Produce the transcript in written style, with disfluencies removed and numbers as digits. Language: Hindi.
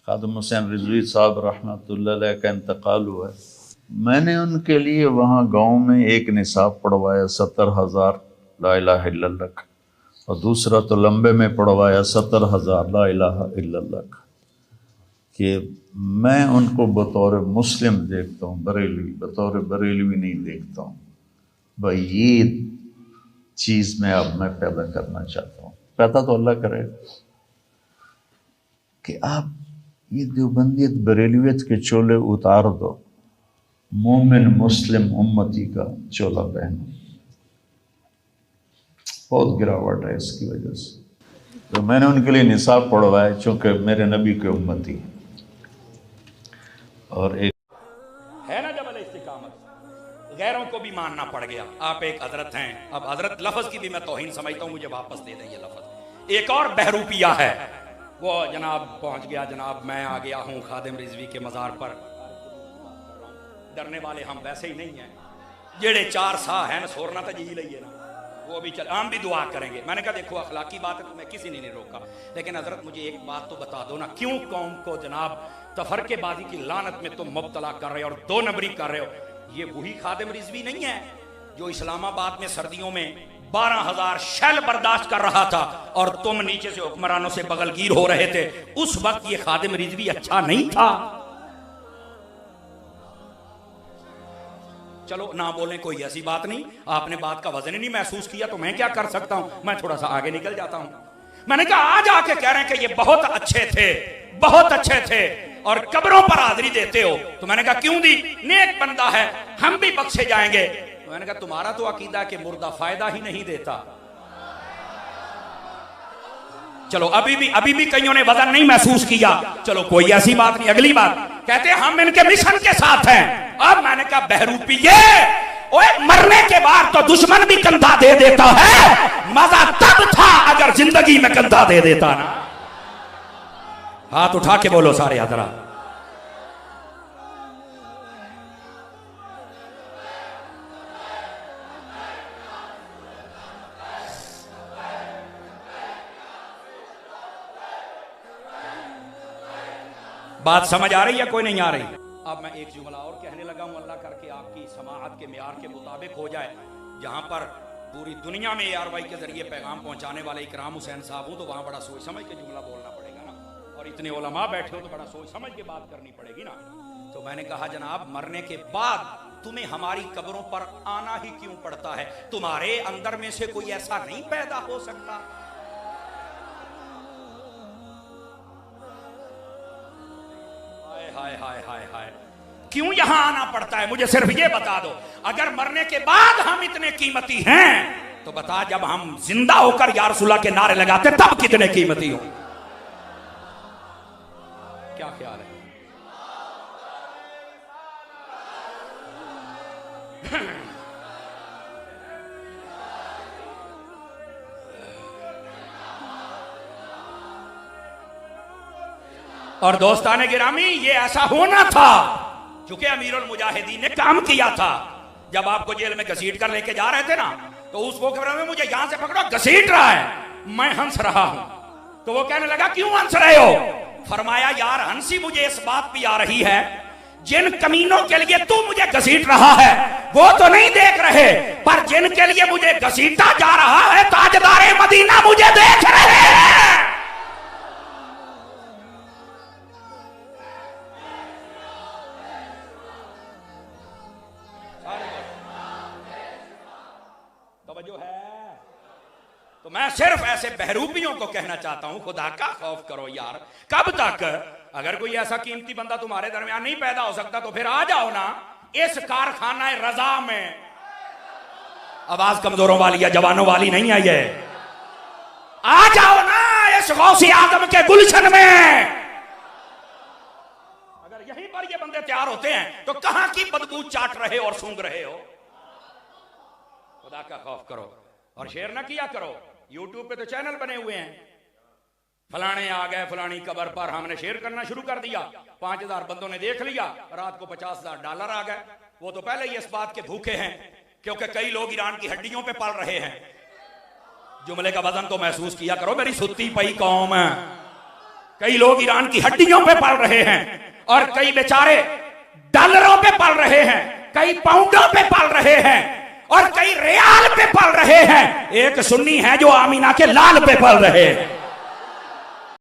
खादिम हुसैन रिजवी साहब रहमतुल्लाह अलैह का इंतकाल हुआ है। मैंने उनके लिए वहाँ गांव में एक निसाब पढ़वाया 70,000 ला इलाहा इल्लल्लाह का, और दूसरा तो लंबे में पढ़वाया 70,000 ला इलाहा इल्लल्लाह का। कि मैं उनको बतौर मुस्लिम देखता हूँ, बरेलवी बतौर बरेलवी नहीं देखता हूँ। भाई ये चीज़ मैं पैदा करना चाहता हूँ, पैदा तो अल्लाह करे कि आप ये देवबंदियत बरेलवियत के चोले उतार दो, मोमिन मुस्लिम उम्मती का चोला पहनो। बहुत गिरावट है इसकी वजह से। तो मैंने उनके लिए निसाब पढ़वाया, चूँकि मेरे नबी के उम्मती हैं। और एक है ना जबल इस्तिकामत, गैरों को भी मानना पड़ गया। आप एक हजरत हैं, अब हजरत लफ्ज की भी मैं तौहीन समझता हूँ, मुझे वापस दे दें ये लफ्ज। एक और बहरूपिया है, वो जनाब पहुंच गया, जनाब मैं आ गया हूँ खादिम रिजवी के मज़ार पर। डरने वाले हम वैसे ही नहीं हैं, जेड़े 4 सा है ना सोरना तो जी लइए ना, वो भी चल, हम भी दुआ करेंगे। मैंने कहा देखो अखलाकी बात है, तो मैं किसी ने नहीं रोका, लेकिन हजरत मुझे एक बात तो बता दो ना, क्यों कौम को जनाब तफरकेबाजी की लानत में तुम मुब्तला कर रहे हो और 2 नंबरी कर रहे हो? ये वही खादिम रिजवी नहीं है जो इस्लामाबाद में सर्दियों में 12,000 शैल बर्दाश्त कर रहा था और तुम नीचे से हुक्मरानों से बगलगीर हो रहे थे? उस वक्त ये खादिम रिजवी अच्छा नहीं था? चलो ना बोले कोई ऐसी बात नहीं, आपने बात का वजन ही नहीं महसूस किया तो मैं क्या कर सकता हूं, मैं थोड़ा सा आगे निकल जाता हूं। मैंने कहा आज आके कह रहे हैं कि ये बहुत अच्छे थे, बहुत अच्छे थे और कब्रों पर हाजिरी देते हो। तो मैंने कहा क्यों दी, नेक बंदा है, हम भी बख्शे जाएंगे। तो मैंने कहा तुम्हारा तो अकीदा कि मुर्दा फायदा ही नहीं देता। चलो अभी भी कईयों ने वजन नहीं महसूस किया, चलो कोई ऐसी बात नहीं। अगली बात कहते हैं हम इनके मिशन के साथ हैं। अब मैंने कहा बहरूपिये, ओए मरने के बाद तो दुश्मन भी कंधा दे देता है, मजा तब था अगर जिंदगी में कंधा दे देता ना। हाथ उठा के बोलो सारे हजरात। बात समझ आ रही है कोई नहीं आ रही? अब मैं एक जुमला और कहने लगा हूं, अल्लाह करके आपकी समाअत के मेयार के मुताबिक हो जाए। जहां पर पूरी दुनिया में ARY के जरिए पैगाम पहुंचाने वाले इकराम हुसैन साहब हूं, तो वहां बड़ा सोच समझ के जुमला बोलना पड़ेगा ना, और इतने उलमा बैठे हो तो बड़ा सोच समझ के बात करनी पड़ेगी ना। तो मैंने कहा जनाब मरने के बाद तुम्हें हमारी कब्रों पर आना ही क्यों पड़ता है? तुम्हारे अंदर में से कोई ऐसा नहीं पैदा हो सकता? हाय हाय हाय हाय, क्यों यहां आना पड़ता है? मुझे सिर्फ ये बता दो, अगर मरने के बाद हम इतने कीमती हैं तो बता जब हम जिंदा होकर या रसूलुल्लाह के नारे लगाते तब कितने कीमती हो? क्या ख्याल है? और दोस्ताने गिरामी, ये ऐसा होना था क्योंकि अमीरुल मुजाहिदीन ने काम किया था। जब आपको जेल में घसीट कर लेके जा रहे थे ना, तो उस वो में मुझे यहां से पकड़ो, घसीट रहा है, मैं हंस रहा हूं। तो वो कहने लगा क्यों हंस रहे हो? फरमाया यार हंसी मुझे इस बात पे आ रही है, जिन कमीनों के लिए तू मुझे घसीट रहा है वो तो नहीं देख रहे, पर जिनके लिए मुझे घसीटा जा रहा है ताजदारे मदीना मुझे देख रहे हैं। तो मैं सिर्फ ऐसे बहरूपियों को कहना चाहता हूं खुदा का खौफ करो यार। कब तक? अगर कोई ऐसा कीमती बंदा तुम्हारे दरमियान नहीं पैदा हो सकता तो फिर आ जाओ ना इस कारखाना रजा में। आवाज कमजोरों वाली है, जवानों वाली नहीं है ये। आ जाओ ना इस गौसे आजम के गुलशन में। अगर यहीं पर ये बंदे तैयार होते हैं तो कहां की बदबू चाट रहे और सूंघ रहे हो? खुदा का खौफ करो और शेयर ना किया करो। यूट्यूब पे तो चैनल बने हुए हैं, फलाने आ गए फलानी कबर पर, हमने शेयर करना शुरू कर दिया, 5,000 बंदों ने देख लिया, रात को $50,000 आ गए। वो तो पहले ही इस बात के भूखे हैं क्योंकि कई लोग ईरान की हड्डियों पे पल रहे हैं। जुमले का वजन तो महसूस किया करो मेरी सुत्ती पई कौम। कई लोग ईरान की हड्डियों पे पल रहे हैं और कई बेचारे डॉलरों पे पल रहे हैं, कई पाउंडों पे पल रहे हैं और कई रियाल पे पल रहे हैं। एक सुन्नी है जो आमीना के लाल पे पल रहे हैं।